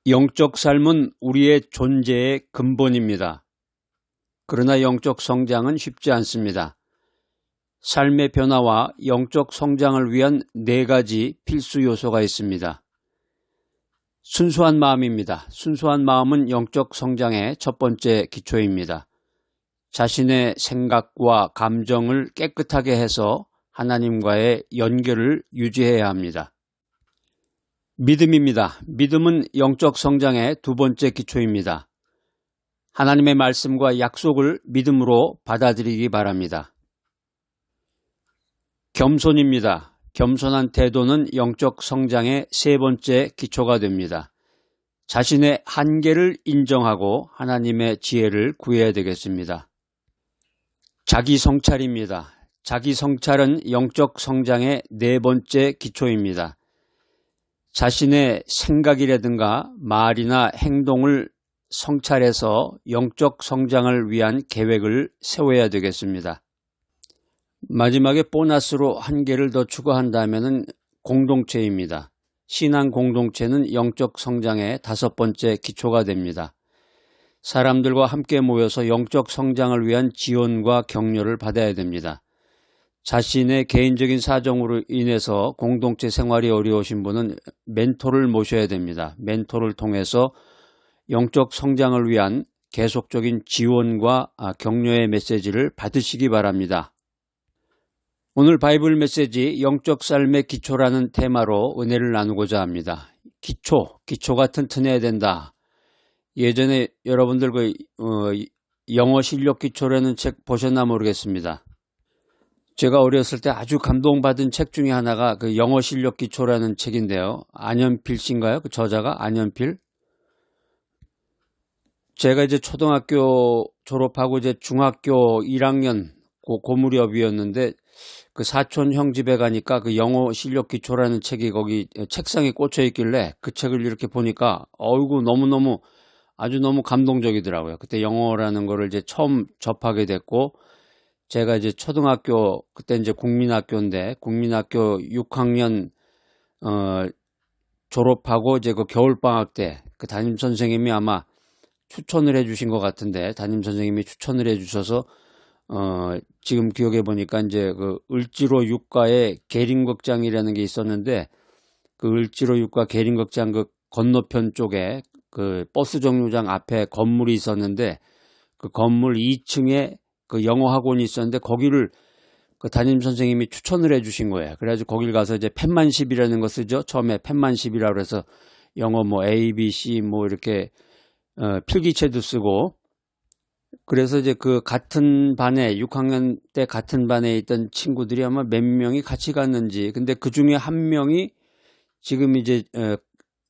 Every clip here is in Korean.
영적 삶은 우리의 존재의 근본입니다. 그러나 영적 성장은 쉽지 않습니다. 삶의 변화와 영적 성장을 위한 4가지 필수 요소가 있습니다. 순수한 마음입니다. 순수한 마음은 영적 성장의 첫 번째 기초입니다. 자신의 생각과 감정을 깨끗하게 해서 하나님과의 연결을 유지해야 합니다. 믿음입니다. 믿음은 영적 성장의 두 번째 기초입니다. 하나님의 말씀과 약속을 믿음으로 받아들이기 바랍니다. 겸손입니다. 겸손한 태도는 영적 성장의 세 번째 기초가 됩니다. 자신의 한계를 인정하고 하나님의 지혜를 구해야 되겠습니다. 자기 성찰입니다. 자기 성찰은 영적 성장의 네 번째 기초입니다. 자신의 생각이라든가 말이나 행동을 성찰해서 영적 성장을 위한 계획을 세워야 되겠습니다. 마지막에 보너스로 한 개를 더 추가한다면 공동체입니다. 신앙 공동체는 영적 성장의 5번째 기초가 됩니다. 사람들과 함께 모여서 영적 성장을 위한 지원과 격려를 받아야 됩니다. 자신의 개인적인 사정으로 인해서 공동체 생활이 어려우신 분은 멘토를 모셔야 됩니다. 멘토를 통해서 영적 성장을 위한 계속적인 지원과 격려의 메시지를 받으시기 바랍니다. 오늘 바이블 메시지 영적 삶의 기초라는 테마로 은혜를 나누고자 합니다. 기초가 튼튼해야 된다. 예전에 여러분들 영어 실력 기초라는 책 보셨나 모르겠습니다. 제가 어렸을 때 아주 감동받은 책 중에 하나가 그 영어 실력 기초라는 책인데요. 안현필 씨인가요? 그 저자가 안현필? 제가 이제 초등학교 졸업하고 이제 중학교 1학년 그 무렵이었는데 그 사촌 형 집에 가니까 그 영어 실력 기초라는 책이 거기 책상에 꽂혀 있길래 그 책을 이렇게 보니까 어이구 너무 감동적이더라고요. 그때 영어라는 거를 이제 처음 접하게 됐고 제가 이제 초등학교 그때 이제 국민학교인데 국민학교 6학년 졸업하고 이제 그 겨울방학 때 그 담임 선생님이 아마 추천을 해주신 것 같은데 담임 선생님이 추천을 해주셔서 지금 기억해 보니까 이제 그 을지로 육가에 계림극장이라는 게 있었는데 그 을지로 육가 계림극장 그 건너편 쪽에 그 버스 정류장 앞에 건물이 있었는데 그 건물 2층에 그 영어 학원이 있었는데 거기를 그 담임 선생님이 추천을 해주신 거예요. 그래가지고 거길 가서 이제 펜만십이라는 거 쓰죠. 처음에 펜만십이라고 해서 영어 뭐 A, B, C 뭐 이렇게 필기체도 쓰고 그래서 이제 그 같은 반에 6학년 때 같은 반에 있던 친구들이 아마 몇 명이 같이 갔는지 근데 그 중에 한 명이 지금 이제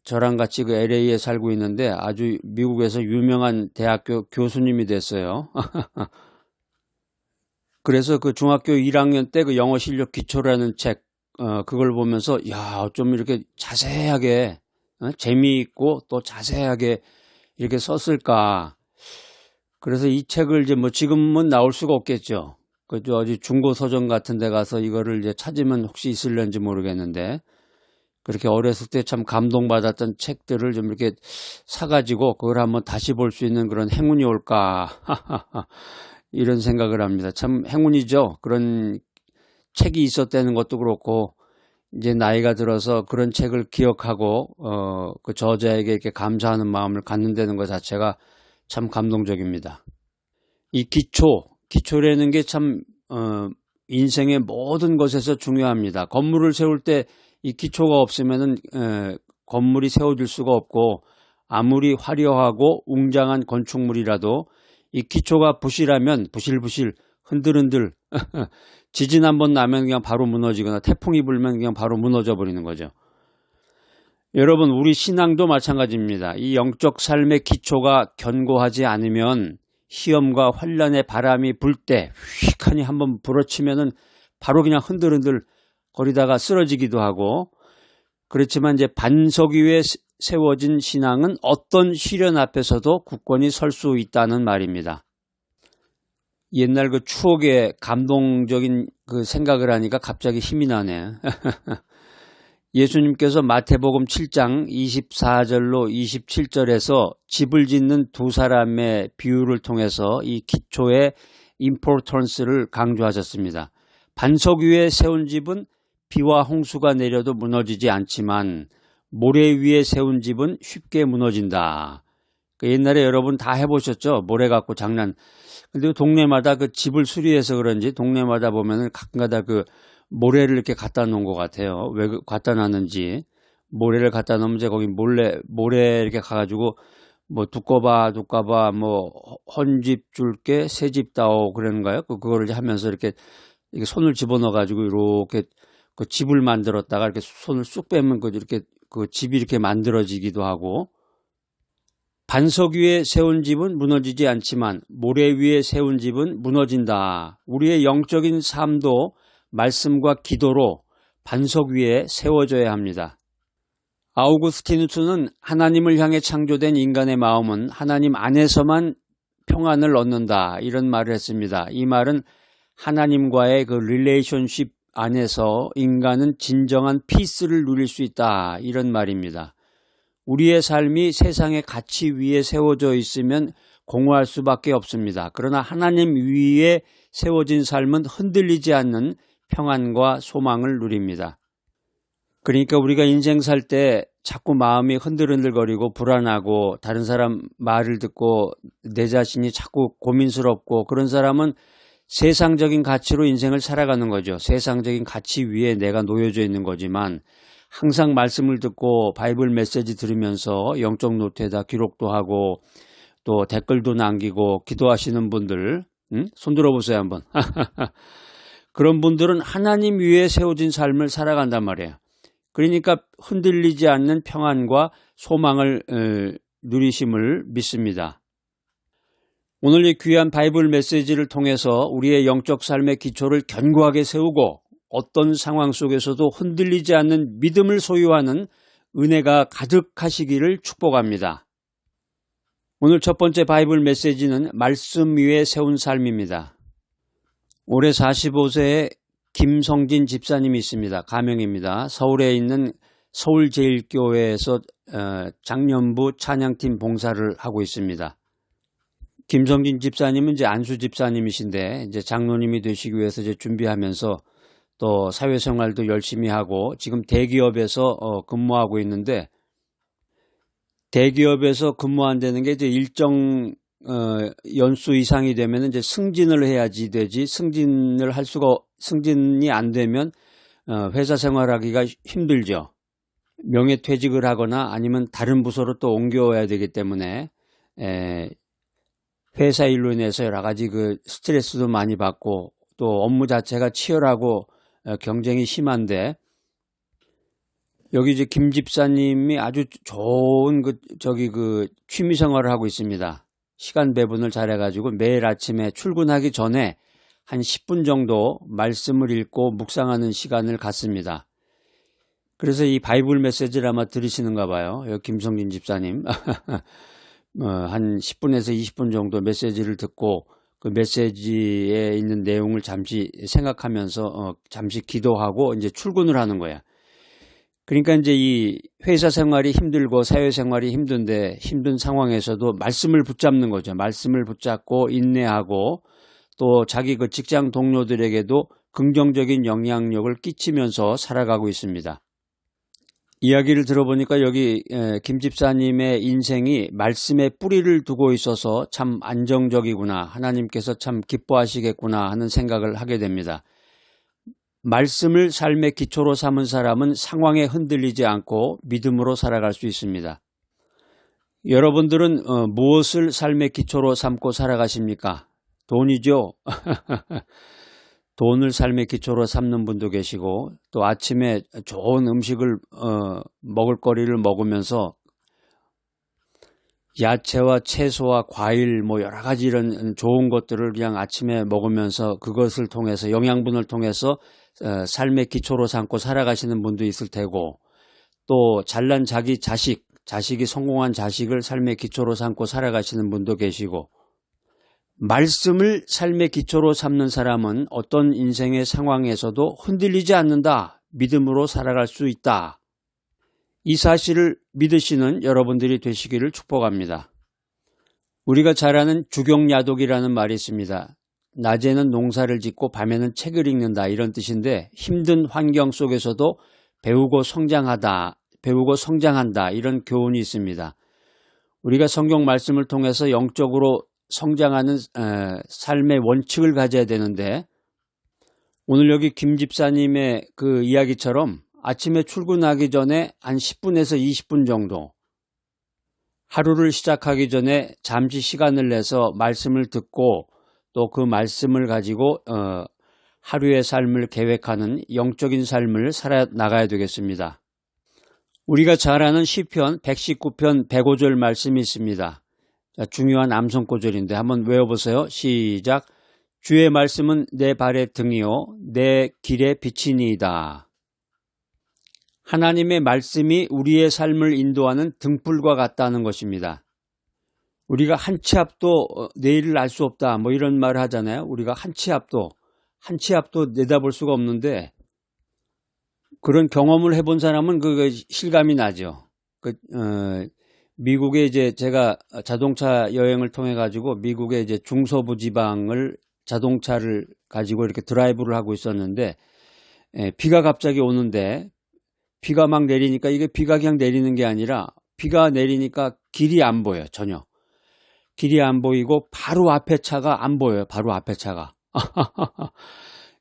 저랑 같이 그 LA에 살고 있는데 아주 미국에서 유명한 대학교 교수님이 됐어요. 그래서 그 중학교 1학년 때 그 영어 실력 기초라는 책 그걸 보면서 야, 좀 이렇게 자세하게 재미있고 또 자세하게 이렇게 썼을까. 그래서 이 책을 이제 뭐 지금은 나올 수가 없겠죠. 그죠? 어디 중고 서점 같은 데 가서 이거를 이제 찾으면 혹시 있을런지 모르겠는데 그렇게 어렸을 때 참 감동받았던 책들을 좀 이렇게 사가지고 그걸 한번 다시 볼 수 있는 그런 행운이 올까 이런 생각을 합니다. 참 행운이죠. 그런 책이 있었다는 것도 그렇고 이제 나이가 들어서 그런 책을 기억하고 그 저자에게 이렇게 감사하는 마음을 갖는다는 것 자체가 참 감동적입니다. 이 기초라는 게 참 인생의 모든 것에서 중요합니다. 건물을 세울 때 이 기초가 없으면은 건물이 세워질 수가 없고 아무리 화려하고 웅장한 건축물이라도 이 기초가 부실하면 부실부실 흔들흔들 지진 한번 나면 그냥 바로 무너지거나 태풍이 불면 그냥 바로 무너져 버리는 거죠. 여러분 우리 신앙도 마찬가지입니다. 이 영적 삶의 기초가 견고하지 않으면 시험과 환난의 바람이 불 때 휙하니 한번 불어치면은 바로 그냥 흔들흔들 거리다가 쓰러지기도 하고 그렇지만 이제 반석 위에 세워진 신앙은 어떤 시련 앞에서도 굳건히 설 수 있다는 말입니다. 옛날 그 추억의 감동적인 그 생각을 하니까 갑자기 힘이 나네. 예수님께서 마태복음 7장 24절로 27절에서 집을 짓는 두 사람의 비유를 통해서 이 기초의 임포턴스를 강조하셨습니다. 반석 위에 세운 집은 비와 홍수가 내려도 무너지지 않지만 모래 위에 세운 집은 쉽게 무너진다. 옛날에 여러분 다 해보셨죠? 모래 갖고 장난. 근데 동네마다 그 집을 수리해서 그런지 동네마다 보면은 가끔가다 그 모래를 이렇게 갖다 놓은 것 같아요. 왜 갖다 놨는지. 모래를 갖다 놓으면 이제 거기 모래 이렇게 가가지고 뭐 두꺼봐 뭐 헌집 줄게 새집 다오 그러는가요? 그거를 이제 하면서 이렇게 손을 집어넣어가지고 이렇게 그 집을 만들었다가 이렇게 손을 쑥 빼면 이렇게 그 집이 이렇게 만들어지기도 하고, 반석 위에 세운 집은 무너지지 않지만 모래 위에 세운 집은 무너진다. 우리의 영적인 삶도 말씀과 기도로 반석 위에 세워져야 합니다. 아우구스티누스는 하나님을 향해 창조된 인간의 마음은 하나님 안에서만 평안을 얻는다, 이런 말을 했습니다. 이 말은 하나님과의 그 릴레이션십 안에서 인간은 진정한 피스를 누릴 수 있다, 이런 말입니다. 우리의 삶이 세상의 가치 위에 세워져 있으면 공허할 수밖에 없습니다. 그러나 하나님 위에 세워진 삶은 흔들리지 않는 평안과 소망을 누립니다. 그러니까 우리가 인생 살 때 자꾸 마음이 흔들흔들거리고 불안하고 다른 사람 말을 듣고 내 자신이 자꾸 고민스럽고 그런 사람은 세상적인 가치로 인생을 살아가는 거죠. 세상적인 가치 위에 내가 놓여져 있는 거지만 항상 말씀을 듣고 바이블 메시지 들으면서 영적 노트에다 기록도 하고 또 댓글도 남기고 기도하시는 분들, 손 들어보세요 한번. 그런 분들은 하나님 위에 세워진 삶을 살아간단 말이에요. 그러니까 흔들리지 않는 평안과 소망을 누리심을 믿습니다. 오늘 이 귀한 바이블 메시지를 통해서 우리의 영적 삶의 기초를 견고하게 세우고 어떤 상황 속에서도 흔들리지 않는 믿음을 소유하는 은혜가 가득하시기를 축복합니다. 오늘 첫 번째 바이블 메시지는 말씀 위에 세운 삶입니다. 올해 45세의 김성진 집사님이 있습니다. 가명입니다. 서울에 있는 서울제일교회에서 장년부 찬양팀 봉사를 하고 있습니다. 김성진 집사님은 이제 안수 집사님이신데 이제 장로님이 되시기 위해서 이제 준비하면서 또 사회생활도 열심히 하고 지금 대기업에서 근무하고 있는데, 대기업에서 근무한다는 게 이제 일정 연수 이상이 되면 이제 승진을 해야지 되지, 승진이 안 되면 회사 생활하기가 힘들죠. 명예퇴직을 하거나 아니면 다른 부서로 또 옮겨와야 되기 때문에 회사 일로 인해서 여러 가지 그 스트레스도 많이 받고 또 업무 자체가 치열하고 경쟁이 심한데, 여기 이제 김 집사님이 아주 좋은 취미 생활을 하고 있습니다. 시간 배분을 잘해가지고 매일 아침에 출근하기 전에 한 10분 정도 말씀을 읽고 묵상하는 시간을 갖습니다. 그래서 이 바이블 메시지를 아마 들으시는가 봐요. 여기 김성진 집사님. 한 10분에서 20분 정도 메시지를 듣고 그 메시지에 있는 내용을 잠시 생각하면서 잠시 기도하고 이제 출근을 하는 거야. 그러니까 이제 이 회사 생활이 힘들고 사회 생활이 힘든데 힘든 상황에서도 말씀을 붙잡는 거죠. 말씀을 붙잡고 인내하고 또 자기 그 직장 동료들에게도 긍정적인 영향력을 끼치면서 살아가고 있습니다. 이야기를 들어보니까 여기 김 집사님의 인생이 말씀에 뿌리를 두고 있어서 참 안정적이구나, 하나님께서 참 기뻐하시겠구나 하는 생각을 하게 됩니다. 말씀을 삶의 기초로 삼은 사람은 상황에 흔들리지 않고 믿음으로 살아갈 수 있습니다. 여러분들은 무엇을 삶의 기초로 삼고 살아가십니까? 돈이죠. 돈을 삶의 기초로 삼는 분도 계시고 또 아침에 좋은 음식을 먹을거리를 먹으면서 야채와 채소와 과일 뭐 여러 가지 이런 좋은 것들을 그냥 아침에 먹으면서 그것을 통해서 영양분을 통해서 삶의 기초로 삼고 살아가시는 분도 있을 테고, 또 잘난 자식이 성공한 자식을 삶의 기초로 삼고 살아가시는 분도 계시고, 말씀을 삶의 기초로 삼는 사람은 어떤 인생의 상황에서도 흔들리지 않는다, 믿음으로 살아갈 수 있다, 이 사실을 믿으시는 여러분들이 되시기를 축복합니다. 우리가 잘 아는 주경야독이라는 말이 있습니다. 낮에는 농사를 짓고 밤에는 책을 읽는다, 이런 뜻인데 힘든 환경 속에서도 배우고 성장한다 이런 교훈이 있습니다. 우리가 성경 말씀을 통해서 영적으로 성장하는 삶의 원칙을 가져야 되는데, 오늘 여기 김 집사님의 그 이야기처럼 아침에 출근하기 전에 한 10분에서 20분 정도, 하루를 시작하기 전에 잠시 시간을 내서 말씀을 듣고 또 그 말씀을 가지고 하루의 삶을 계획하는 영적인 삶을 살아나가야 되겠습니다. 우리가 잘 아는 시편 119편 105절 말씀이 있습니다. 자, 중요한 암송구절인데 한번 외워보세요. 시작. 주의 말씀은 내 발의 등이요 내 길의 빛이니이다. 하나님의 말씀이 우리의 삶을 인도하는 등불과 같다는 것입니다. 우리가 한 치 앞도 내일을 알 수 없다, 뭐 이런 말을 하잖아요. 우리가 한 치 앞도 내다볼 수가 없는데, 그런 경험을 해본 사람은 그 실감이 나죠. 미국에 이제 제가 자동차 여행을 통해 가지고 미국의 이제 중서부 지방을 자동차를 가지고 이렇게 드라이브를 하고 있었는데, 비가 갑자기 오는데, 비가 막 내리니까 이게 비가 그냥 내리는 게 아니라 비가 내리니까 길이 안 보여요. 전혀. 길이 안 보이고 바로 앞에 차가 안 보여요. 바로 앞에 차가.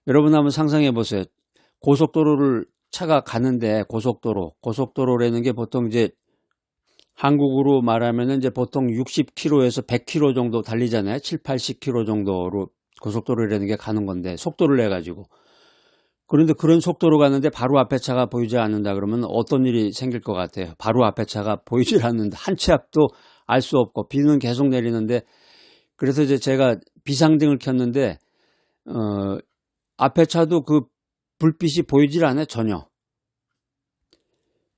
여러분 한번 상상해 보세요. 고속도로를 차가 가는데 고속도로라는 게 보통 이제 한국으로 말하면 이제 보통 60km에서 100km 정도 달리잖아요. 7, 80km 정도로 고속도로라는 게 가는 건데 속도를 내 가지고. 그런데 그런 속도로 가는데 바로 앞에 차가 보이지 않는다 그러면 어떤 일이 생길 것 같아요? 바로 앞에 차가 보이질 않는다. 한 치 앞도 알 수 없고 비는 계속 내리는데, 그래서 이제 제가 비상등을 켰는데 앞에 차도 그 불빛이 보이질 않아요. 전혀.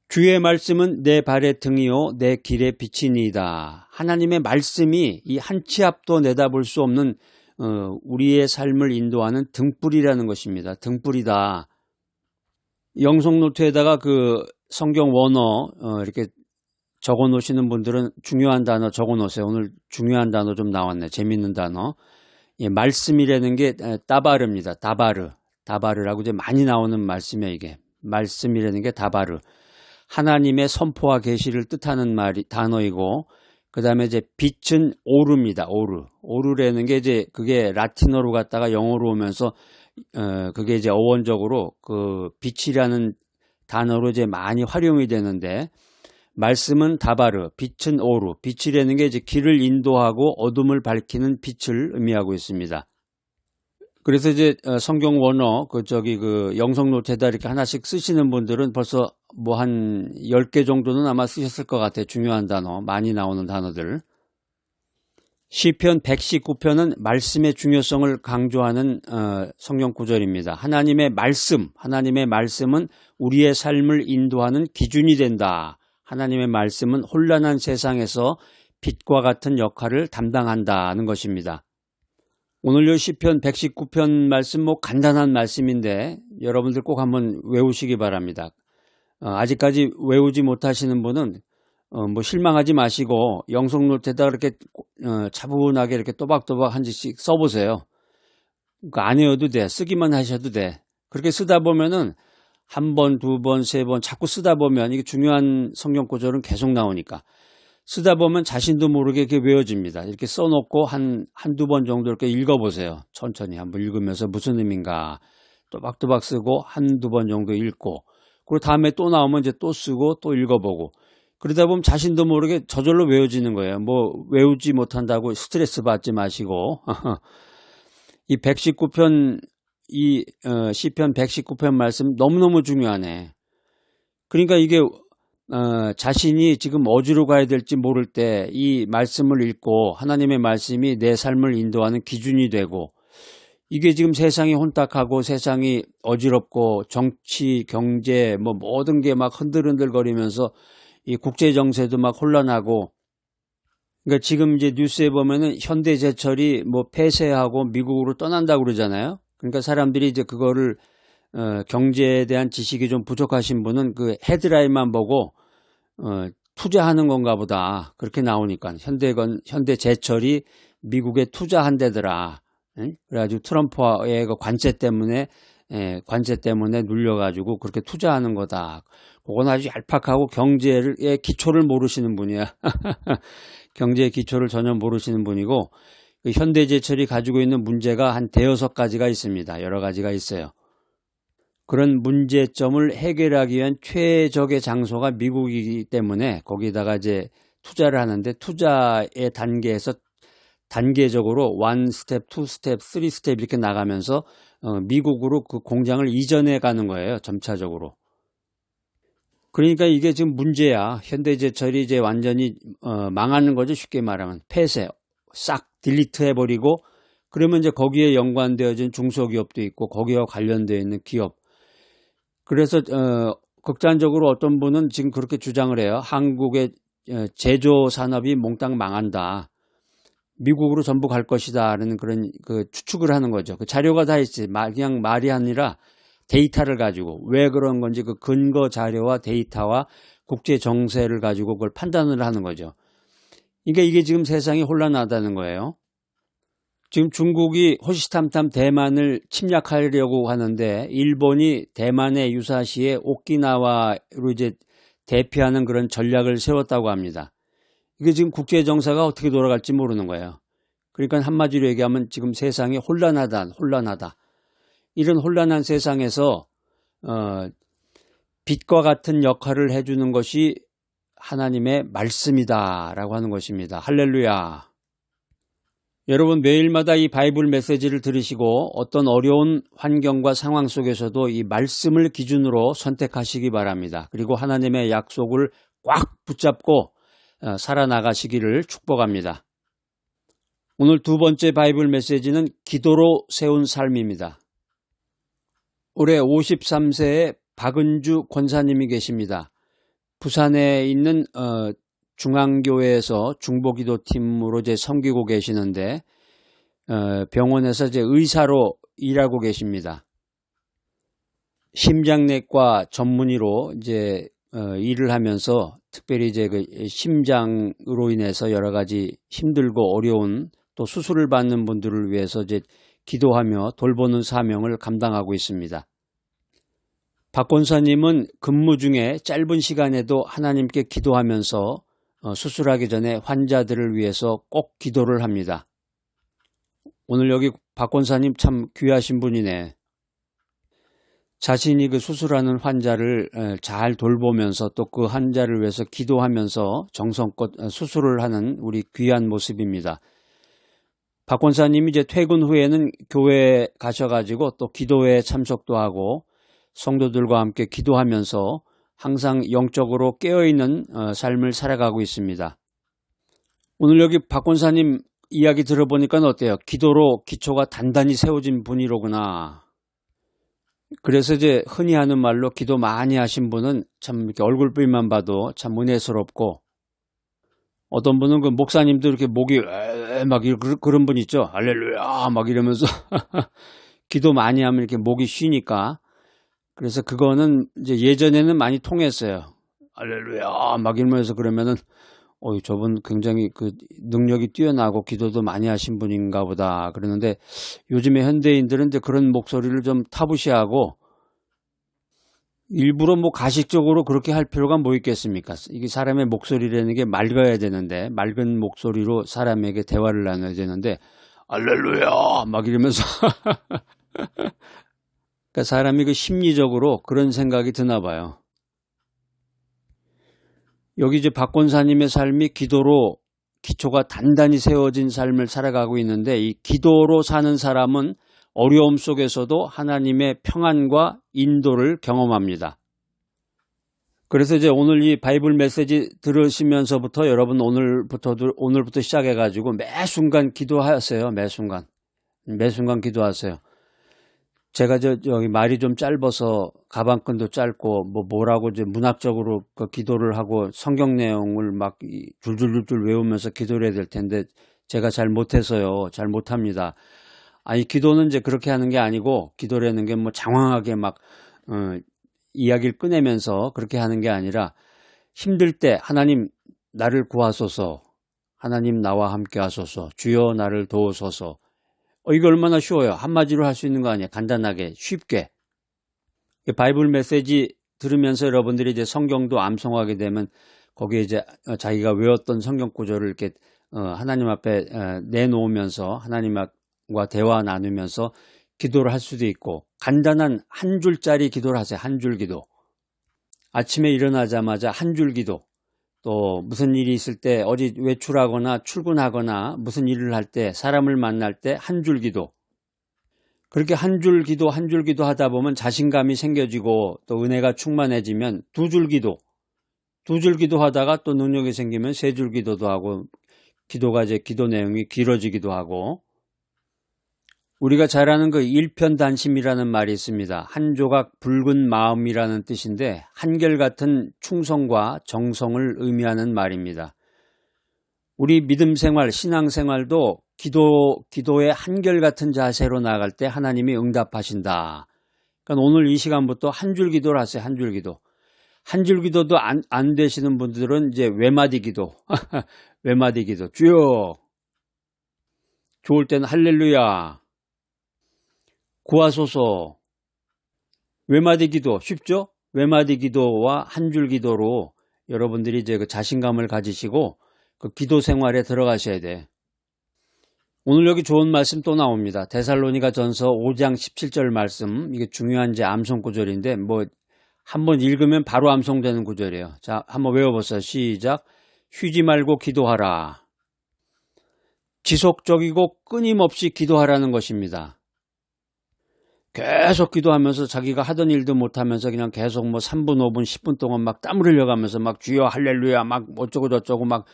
주의 말씀은 내 발의 등이요 내 길의 빛이니이다. 하나님의 말씀이 이 한 치 앞도 내다볼 수 없는 우리의 삶을 인도하는 등불이라는 것입니다. 등불이다. 영성 노트에다가 그 성경 원어 이렇게 적어 놓으시는 분들은 중요한 단어 적어 놓으세요. 오늘 중요한 단어 좀 나왔네. 재밌는 단어. 예, 말씀이라는 게 다바르입니다. 다바르라고 이제 많이 나오는 말씀이에요. 이게 말씀이라는 게 다바르. 하나님의 선포와 계시를 뜻하는 단어이고, 그 다음에 이제 빛은 오르입니다. 오르라는 게 이제 그게 라틴어로 갔다가 영어로 오면서 그게 이제 어원적으로 그 빛이라는 단어로 이제 많이 활용이 되는데, 말씀은 다바르, 빛은 오르. 빛이라는 게 이제 길을 인도하고 어둠을 밝히는 빛을 의미하고 있습니다. 그래서 이제 성경 원어 그 영성 노트에다 이렇게 하나씩 쓰시는 분들은 벌써 뭐 한 10개 정도는 아마 쓰셨을 것 같아요. 중요한 단어, 많이 나오는 단어들. 시편 119편은 말씀의 중요성을 강조하는 성경 구절입니다. 하나님의 말씀은 우리의 삶을 인도하는 기준이 된다. 하나님의 말씀은 혼란한 세상에서 빛과 같은 역할을 담당한다는 것입니다. 오늘 요 시편 119편 말씀 뭐 간단한 말씀인데 여러분들 꼭 한번 외우시기 바랍니다. 아직까지 외우지 못하시는 분은 뭐 실망하지 마시고 영성노트에다 이렇게 차분하게 이렇게 또박또박 한 지씩 써보세요. 그러니까 안 외워도 돼. 쓰기만 하셔도 돼. 그렇게 쓰다 보면은 한 번, 두 번, 세 번 자꾸 쓰다 보면 이게 중요한 성경 구절은 계속 나오니까 쓰다 보면 자신도 모르게 이렇게 외워집니다. 이렇게 써놓고 한두 번 정도 이렇게 읽어보세요. 천천히 한번 읽으면서 무슨 의미인가 또박또박 쓰고 한두 번 정도 읽고, 그리고 다음에 또 나오면 이제 또 쓰고 또 읽어보고, 그러다 보면 자신도 모르게 저절로 외워지는 거예요. 뭐 외우지 못한다고 스트레스 받지 마시고 이 119편 시편 119편 말씀 너무너무 중요하네. 그러니까 이게 자신이 지금 어디로 가야 될지 모를 때 이 말씀을 읽고 하나님의 말씀이 내 삶을 인도하는 기준이 되고, 이게 지금 세상이 혼탁하고 세상이 어지럽고 정치, 경제 뭐 모든 게 막 흔들흔들거리면서 이 국제 정세도 막 혼란하고, 그러니까 지금 이제 뉴스에 보면은 현대제철이 뭐 폐쇄하고 미국으로 떠난다고 그러잖아요. 그러니까 사람들이 이제 그거를 경제에 대한 지식이 좀 부족하신 분은 그 헤드라인만 보고 투자하는 건가 보다. 그렇게 나오니까 현대제철이 미국에 투자한대더라. 그래가지고 트럼프의 그 관세 때문에 눌려가지고 그렇게 투자하는 거다. 그건 아주 얄팍하고 경제의 기초를 모르시는 분이야. 경제의 기초를 전혀 모르시는 분이고, 그 현대제철이 가지고 있는 문제가 한 대여섯 가지가 있습니다. 여러 가지가 있어요. 그런 문제점을 해결하기 위한 최적의 장소가 미국이기 때문에 거기다가 이제 투자를 하는데, 투자의 단계에서 단계적으로 1 스텝, 2 스텝, 3 스텝 이렇게 나가면서 미국으로 그 공장을 이전해 가는 거예요. 점차적으로. 그러니까 이게 지금 문제야. 현대제철이 이제 완전히 망하는 거죠. 쉽게 말하면 폐쇄, 싹 딜리트 해버리고, 그러면 이제 거기에 연관되어진 중소기업도 있고 거기와 관련되어 있는 기업. 그래서 극단적으로 어떤 분은 지금 그렇게 주장을 해요. 한국의 제조 산업이 몽땅 망한다. 미국으로 전부 갈 것이다라는 그런 그 추측을 하는 거죠. 그 자료가 다 있지. 그냥 말이 아니라 데이터를 가지고 왜 그런 건지 그 근거 자료와 데이터와 국제 정세를 가지고 그걸 판단을 하는 거죠. 그러니까 이게 지금 세상이 혼란하다는 거예요. 지금 중국이 호시탐탐 대만을 침략하려고 하는데, 일본이 대만의 유사시에 오키나와로 이제 대피하는 그런 전략을 세웠다고 합니다. 이게 지금 국제 정세가 어떻게 돌아갈지 모르는 거예요. 그러니까 한마디로 얘기하면 지금 세상이 혼란하다. 이런 혼란한 세상에서 빛과 같은 역할을 해주는 것이 하나님의 말씀이다라고 하는 것입니다. 할렐루야. 여러분, 매일마다 이 바이블 메시지를 들으시고 어떤 어려운 환경과 상황 속에서도 이 말씀을 기준으로 선택하시기 바랍니다. 그리고 하나님의 약속을 꽉 붙잡고 살아나가시기를 축복합니다. 오늘 두 번째 바이블 메시지는 기도로 세운 삶입니다. 올해 53세의 박은주 권사님이 계십니다. 부산에 있는 중앙교회에서 중보기도팀으로 이제 섬기고 계시는데, 병원에서 이제 의사로 일하고 계십니다. 심장내과 전문의로 이제 일을 하면서 특별히 이제 그 심장으로 인해서 여러 가지 힘들고 어려운 또 수술을 받는 분들을 위해서 이제 기도하며 돌보는 사명을 감당하고 있습니다. 박 권사님은 근무 중에 짧은 시간에도 하나님께 기도하면서 수술하기 전에 환자들을 위해서 꼭 기도를 합니다. 오늘 여기 박 권사님 참 귀하신 분이네. 자신이 그 수술하는 환자를 잘 돌보면서 또 그 환자를 위해서 기도하면서 정성껏 수술을 하는 우리 귀한 모습입니다. 박 권사님이 이제 퇴근 후에는 교회에 가셔가지고 또 기도회에 참석도 하고 성도들과 함께 기도하면서 항상 영적으로 깨어있는 삶을 살아가고 있습니다. 오늘 여기 박 권사님 이야기 들어보니까 어때요? 기도로 기초가 단단히 세워진 분이로구나. 그래서 이제 흔히 하는 말로 기도 많이 하신 분은 참 이렇게 얼굴빛만 봐도 참 은혜스럽고, 어떤 분은 그 목사님도 이렇게 목이 막 그런 분 있죠. 할렐루야 막 이러면서 기도 많이 하면 이렇게 목이 쉬니까. 그래서 그거는 이제 예전에는 많이 통했어요. 할렐루야 막 이러면서 그러면은 저분 굉장히 그 능력이 뛰어나고 기도도 많이 하신 분인가 보다 그러는데, 요즘에 현대인들은 이제 그런 목소리를 좀 타부시하고 일부러 뭐 가식적으로 그렇게 할 필요가 뭐 있겠습니까? 이게 사람의 목소리라는 게 맑아야 되는데, 맑은 목소리로 사람에게 대화를 나눠야 되는데 할렐루야 막 이러면서 그러니까 사람이 그 심리적으로 그런 생각이 드나 봐요. 여기 이제 박 권사님의 삶이 기도로 기초가 단단히 세워진 삶을 살아가고 있는데, 이 기도로 사는 사람은 어려움 속에서도 하나님의 평안과 인도를 경험합니다. 그래서 이제 오늘 이 바이블 메시지 들으시면서부터 여러분 오늘부터 시작해가지고 매 순간 기도하세요. 매 순간 기도하세요. 제가 여기 말이 좀 짧아서 가방끈도 짧고 뭐라고 이제 문학적으로 그 기도를 하고 성경 내용을 막 줄줄줄 외우면서 기도를 해야 될 텐데 제가 잘 못해서요. 잘 못합니다. 아니 기도는 이제 그렇게 하는 게 아니고, 기도라는 게 뭐 장황하게 막 이야기를 꺼내면서 그렇게 하는 게 아니라 힘들 때 하나님 나를 구하소서, 하나님 나와 함께 하소서, 주여 나를 도우소서. 이거 얼마나 쉬워요. 한마디로 할 수 있는 거 아니에요. 간단하게 쉽게. 바이블 메시지 들으면서 여러분들이 이제 성경도 암송하게 되면 거기에 이제 자기가 외웠던 성경 구절을 이렇게 하나님 앞에 내놓으면서 하나님과 대화 나누면서 기도를 할 수도 있고, 간단한 한 줄짜리 기도를 하세요. 한 줄 기도. 아침에 일어나자마자 한 줄 기도. 또 무슨 일이 있을 때 어디 외출하거나 출근하거나 무슨 일을 할 때 사람을 만날 때 한 줄 기도. 그렇게 한 줄 기도 한 줄 기도 하다 보면 자신감이 생겨지고 또 은혜가 충만해지면 두 줄 기도. 두 줄 기도하다가 또 능력이 생기면 세 줄 기도도 하고, 기도가 이제 기도 내용이 길어지기도 하고. 우리가 잘 아는 그 일편단심이라는 말이 있습니다. 한 조각 붉은 마음이라는 뜻인데 한결같은 충성과 정성을 의미하는 말입니다. 우리 믿음 생활, 신앙 생활도 기도의 한결같은 자세로 나아갈 때 하나님이 응답하신다. 그러니까 오늘 이 시간부터 한 줄 기도를 하세요. 한 줄 기도. 한 줄 기도도 안 되시는 분들은 이제 외마디 기도. 외마디 기도. 주여. 좋을 때는 할렐루야. 구하소서. 외마디 기도 쉽죠? 외마디 기도와 한 줄 기도로 여러분들이 이제 그 자신감을 가지시고 그 기도 생활에 들어가셔야 돼. 오늘 여기 좋은 말씀 또 나옵니다. 데살로니가 전서 5장 17절 말씀. 이게 중요한 이제 암송 구절인데 뭐 한번 읽으면 바로 암송되는 구절이에요. 자, 한번 외워보세요. 시작. 쉬지 말고 기도하라. 지속적이고 끊임없이 기도하라는 것입니다. 계속 기도하면서 자기가 하던 일도 못하면서 그냥 계속 뭐 3분, 5분, 10분 동안 막 땀을 흘려가면서 막 주여 할렐루야 막 어쩌고 저쩌고 막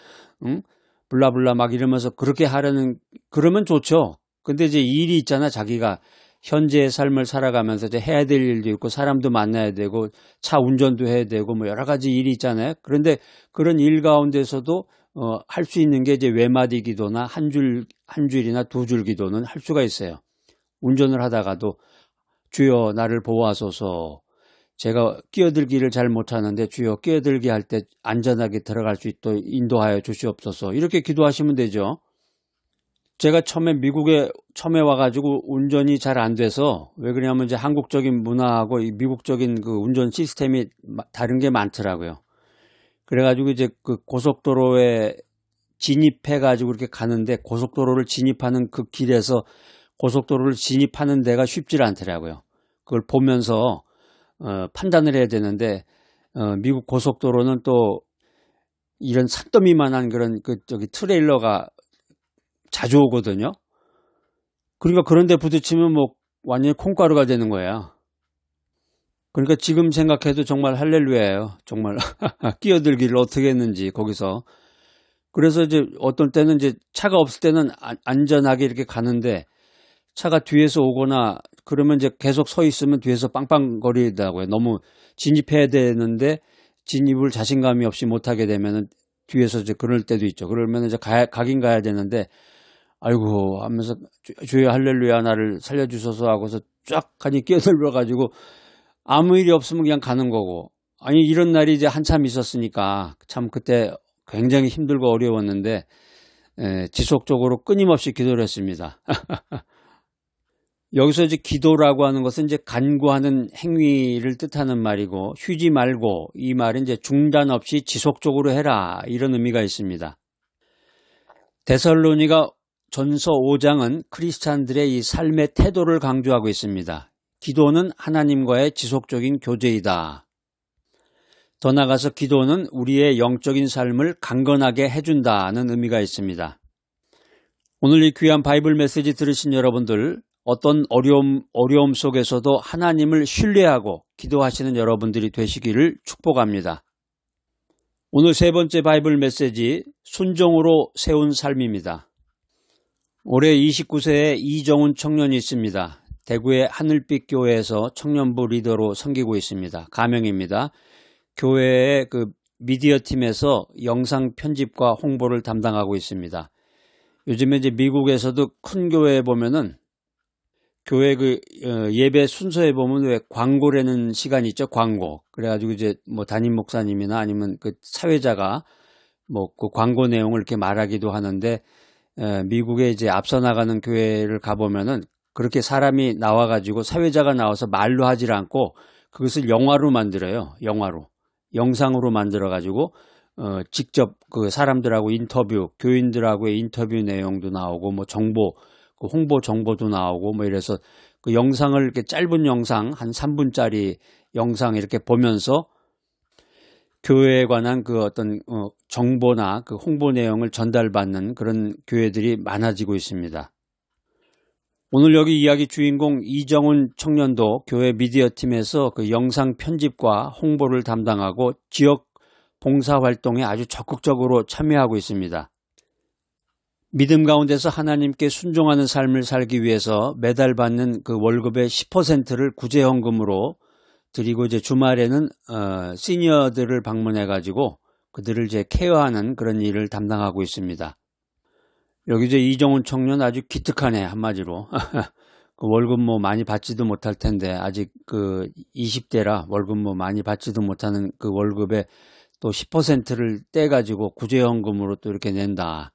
블라블라 막 이러면서 그렇게 하려는, 그러면 좋죠. 근데 이제 일이 있잖아. 자기가 현재의 삶을 살아가면서 이제 해야 될 일도 있고 사람도 만나야 되고 차 운전도 해야 되고 뭐 여러 가지 일이 있잖아요. 그런데 그런 일 가운데서도 할 수 있는 게 이제 외마디 기도나 한 줄이나 두 줄 기도는 할 수가 있어요. 운전을 하다가도 주여 나를 보호하소서. 제가 끼어들기를 잘 못하는데 주여 끼어들게 할 때 안전하게 들어갈 수 있도록 인도하여 주시옵소서. 이렇게 기도하시면 되죠. 제가 미국에 처음에 와가지고 운전이 잘 안 돼서, 왜 그러냐면 이제 한국적인 문화하고 이 미국적인 그 운전 시스템이 다른 게 많더라고요. 그래가지고 이제 그 고속도로에 진입해가지고 이렇게 가는데 고속도로를 진입하는 그 길에서 고속도로를 진입하는 데가 쉽지 않더라고요. 그걸 보면서 판단을 해야 되는데 미국 고속도로는 또 이런 산더미만한 그런 트레일러가 자주 오거든요. 그러니까 그런데 부딪히면 뭐 완전히 콩가루가 되는 거야. 그러니까 지금 생각해도 정말 할렐루야예요. 정말 끼어들기를 어떻게 했는지 거기서. 그래서 이제 어떤 때는 이제 차가 없을 때는 안전하게 이렇게 가는데 차가 뒤에서 오거나 그러면 이제 계속 서 있으면 뒤에서 빵빵거리더라고요. 너무 진입해야 되는데 진입을 자신감이 없이 못하게 되면은 뒤에서 이제 그럴 때도 있죠. 그러면 이제 가긴 가야 되는데 아이고 하면서 주여 할렐루야 나를 살려주소서 하고서 쫙 가니 끼어들어가지고 아무 일이 없으면 그냥 가는 거고. 아니 이런 날이 이제 한참 있었으니까 참 그때 굉장히 힘들고 어려웠는데 지속적으로 끊임없이 기도를 했습니다. 여기서 이제 기도라고 하는 것은 이제 간구하는 행위를 뜻하는 말이고, 쉬지 말고, 이 말은 이제 중단 없이 지속적으로 해라, 이런 의미가 있습니다. 데살로니가 전서 5장은 크리스찬들의 이 삶의 태도를 강조하고 있습니다. 기도는 하나님과의 지속적인 교제이다. 더 나아가서 기도는 우리의 영적인 삶을 강건하게 해준다는 의미가 있습니다. 오늘 이 귀한 바이블 메시지 들으신 여러분들, 어떤 어려움 속에서도 하나님을 신뢰하고 기도하시는 여러분들이 되시기를 축복합니다. 오늘 세 번째 바이블 메시지, 순종으로 세운 삶입니다. 올해 29세의 이정훈 청년이 있습니다. 대구의 하늘빛 교회에서 청년부 리더로 섬기고 있습니다. 가명입니다. 교회의 그 미디어 팀에서 영상 편집과 홍보를 담당하고 있습니다. 요즘에 이제 미국에서도 큰 교회에 보면은 교회 예배 순서에 보면 왜 광고라는 시간이 있죠. 광고. 그래가지고 이제 뭐 담임 목사님이나 아니면 그 사회자가 뭐 그 광고 내용을 이렇게 말하기도 하는데, 미국에 이제 앞서 나가는 교회를 가보면은 그렇게 사람이 나와가지고 사회자가 나와서 말로 하질 않고 그것을 영화로 만들어요. 영화로. 영상으로 만들어가지고, 직접 그 사람들하고 인터뷰, 교인들하고의 인터뷰 내용도 나오고, 뭐 정보, 그 홍보 정보도 나오고, 뭐 이래서 그 영상을 이렇게 짧은 영상, 한 3분짜리 영상 이렇게 보면서 교회에 관한 그 어떤 정보나 그 홍보 내용을 전달받는 그런 교회들이 많아지고 있습니다. 오늘 여기 이야기 주인공 이정훈 청년도 교회 미디어 팀에서 그 영상 편집과 홍보를 담당하고 지역 봉사활동에 아주 적극적으로 참여하고 있습니다. 믿음 가운데서 하나님께 순종하는 삶을 살기 위해서 매달 받는 그 월급의 10%를 구제헌금으로 드리고 이제 주말에는 시니어들을 방문해 가지고 그들을 이제 케어하는 그런 일을 담당하고 있습니다. 여기 이제 이정훈 청년 아주 기특하네, 한마디로. 그 월급 뭐 많이 받지도 못할 텐데 아직 그 20대라 월급 뭐 많이 받지도 못하는 그 월급에 또 10%를 떼가지고 구제연금으로 또 이렇게 낸다.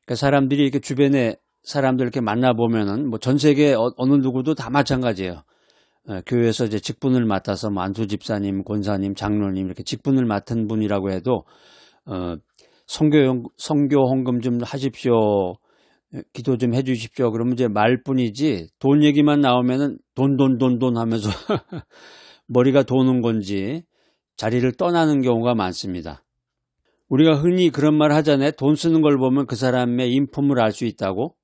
그러니까 사람들이 이렇게 주변에 사람들 이렇게 만나보면은 뭐 전 세계 어느 누구도 다 마찬가지예요. 교회에서 이제 직분을 맡아서 뭐 안수 집사님, 권사님, 장로님 이렇게 직분을 맡은 분이라고 해도 선교 헌금 좀 하십시오. 기도 좀 해주십시오. 그러면 이제 말뿐이지 돈 얘기만 나오면은 돈 하면서 머리가 도는 건지 자리를 떠나는 경우가 많습니다. 우리가 흔히 그런 말 하잖아요. 돈 쓰는 걸 보면 그 사람의 인품을 알 수 있다고.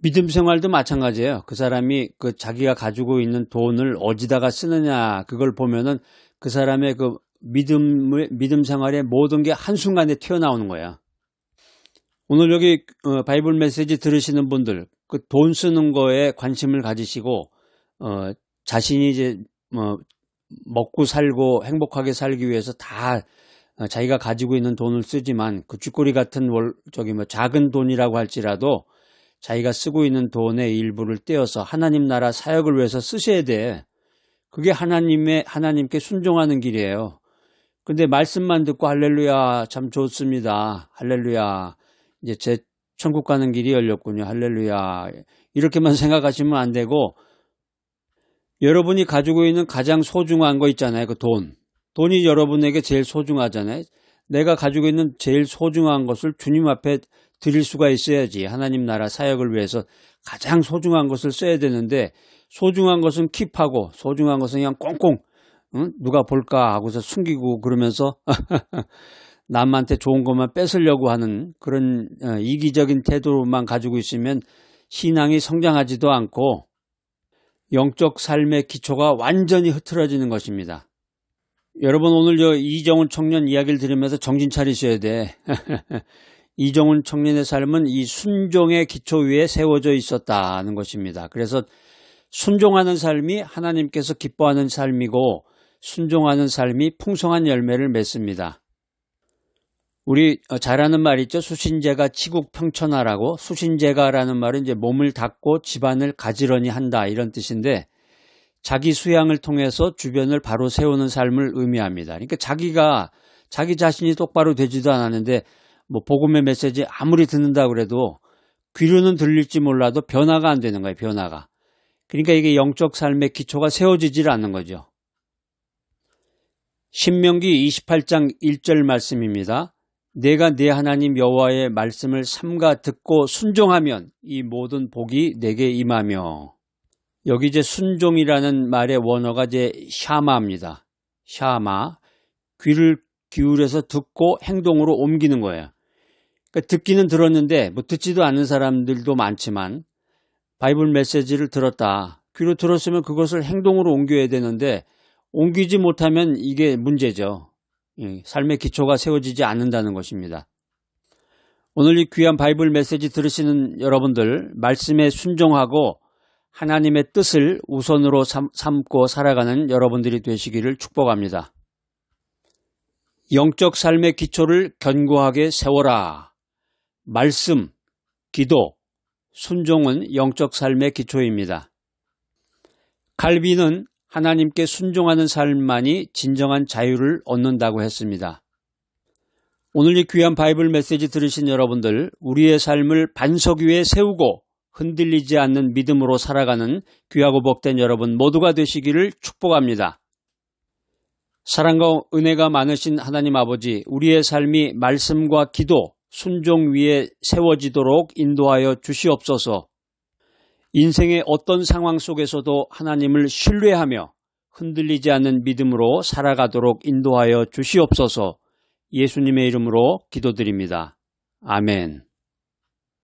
믿음 생활도 마찬가지예요. 그 사람이 그 자기가 가지고 있는 돈을 어디다가 쓰느냐 그걸 보면은 그 사람의 그 믿음 생활의 모든 게 한순간에 튀어나오는 거야. 오늘 여기 바이블 메시지 들으시는 분들 그 돈 쓰는 거에 관심을 가지시고 자신이 이제 먹고 살고 행복하게 살기 위해서 다 자기가 가지고 있는 돈을 쓰지만 그 쥐꼬리 같은 작은 돈이라고 할지라도 자기가 쓰고 있는 돈의 일부를 떼어서 하나님 나라 사역을 위해서 쓰셔야 돼. 그게 하나님께 순종하는 길이에요. 근데 말씀만 듣고 할렐루야 참 좋습니다. 할렐루야 이제 제 천국 가는 길이 열렸군요. 할렐루야 이렇게만 생각하시면 안 되고 여러분이 가지고 있는 가장 소중한 거 있잖아요. 그 돈이 여러분에게 제일 소중하잖아요. 내가 가지고 있는 제일 소중한 것을 주님 앞에 드릴 수가 있어야지. 하나님 나라 사역을 위해서 가장 소중한 것을 써야 되는데 소중한 것은 킵하고 소중한 것은 그냥 꽁꽁 누가 볼까 하고서 숨기고 그러면서 남한테 좋은 것만 뺏으려고 하는 그런 이기적인 태도만 가지고 있으면 신앙이 성장하지도 않고 영적 삶의 기초가 완전히 흐트러지는 것입니다. 여러분 오늘 이정훈 청년 이야기를 들으면서 정신 차리셔야 돼. 이정훈 청년의 삶은 이 순종의 기초 위에 세워져 있었다는 것입니다. 그래서 순종하는 삶이 하나님께서 기뻐하는 삶이고 순종하는 삶이 풍성한 열매를 맺습니다. 우리 잘 아는 말 있죠. 수신제가 치국평천하라고. 수신제가라는 말은 이제 몸을 닦고 집안을 가지런히 한다 이런 뜻인데 자기 수양을 통해서 주변을 바로 세우는 삶을 의미합니다. 그러니까 자기 자신이 똑바로 되지도 않았는데 뭐 복음의 메시지 아무리 듣는다 그래도 귀로는 들릴지 몰라도 변화가 안 되는 거예요. 변화가. 그러니까 이게 영적 삶의 기초가 세워지질 않는 거죠. 신명기 28장 1절 말씀입니다. 내가 내 하나님 여호와의 말씀을 삼가 듣고 순종하면 이 모든 복이 내게 임하며. 여기 이제 순종이라는 말의 원어가 이제 샤마입니다. 샤마. 귀를 기울여서 듣고 행동으로 옮기는 거예요. 그러니까 듣기는 들었는데 뭐 듣지도 않는 사람들도 많지만 바이블 메시지를 들었다. 귀로 들었으면 그것을 행동으로 옮겨야 되는데 옮기지 못하면 이게 문제죠. 삶의 기초가 세워지지 않는다는 것입니다. 오늘 이 귀한 바이블 메시지 들으시는 여러분들 말씀에 순종하고 하나님의 뜻을 우선으로 삼고 살아가는 여러분들이 되시기를 축복합니다. 영적 삶의 기초를 견고하게 세워라. 말씀, 기도, 순종은 영적 삶의 기초입니다. 칼빈은 하나님께 순종하는 삶만이 진정한 자유를 얻는다고 했습니다. 오늘 이 귀한 바이블 메시지 들으신 여러분들, 우리의 삶을 반석 위에 세우고 흔들리지 않는 믿음으로 살아가는 귀하고 복된 여러분 모두가 되시기를 축복합니다. 사랑과 은혜가 많으신 하나님 아버지, 우리의 삶이 말씀과 기도, 순종 위에 세워지도록 인도하여 주시옵소서. 인생의 어떤 상황 속에서도 하나님을 신뢰하며 흔들리지 않는 믿음으로 살아가도록 인도하여 주시옵소서. 예수님의 이름으로 기도드립니다. 아멘.